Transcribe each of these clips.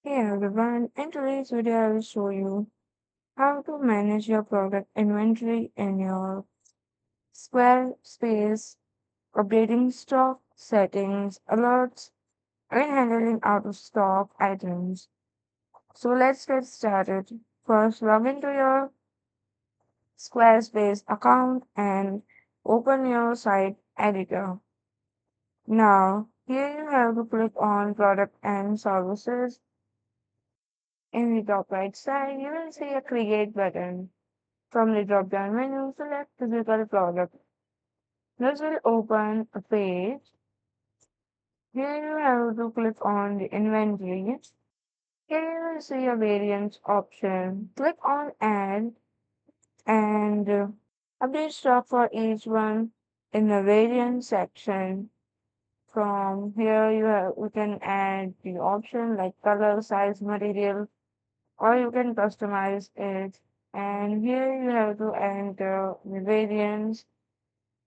Hey everyone, in today's video I will show you how to manage your product inventory in your Squarespace, updating stock settings, alerts, and handling out of stock items. So let's get started. First, log into your Squarespace account and open your site editor. Now, here you have to click on product and services. In the top right side, you will see a create button. From the drop-down menu, select physical product. This will open a page. Here you have to click on the inventory. Here you will see a variants option. Click on add and update stock for each one in the variant section. From here you can add the option like color, size, material, or you can customize it. And here you have to enter the variants.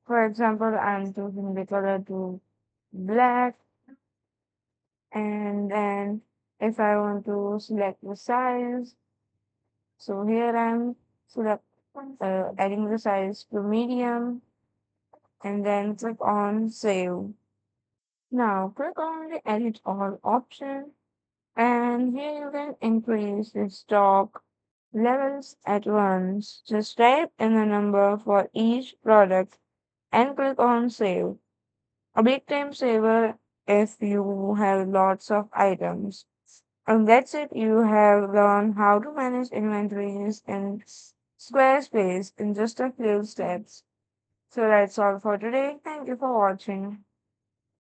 For example, I'm choosing the color to black, and then if I want to select the size, so here I'm select adding the size to medium, and then click on save. Now click on the edit all option, and here you can increase the stock levels at once. Just type in the number for each product and click on save. A big time saver if you have lots of items. And that's it. You have learned how to manage inventories in Squarespace in just a few steps. So that's all for today. Thank you for watching.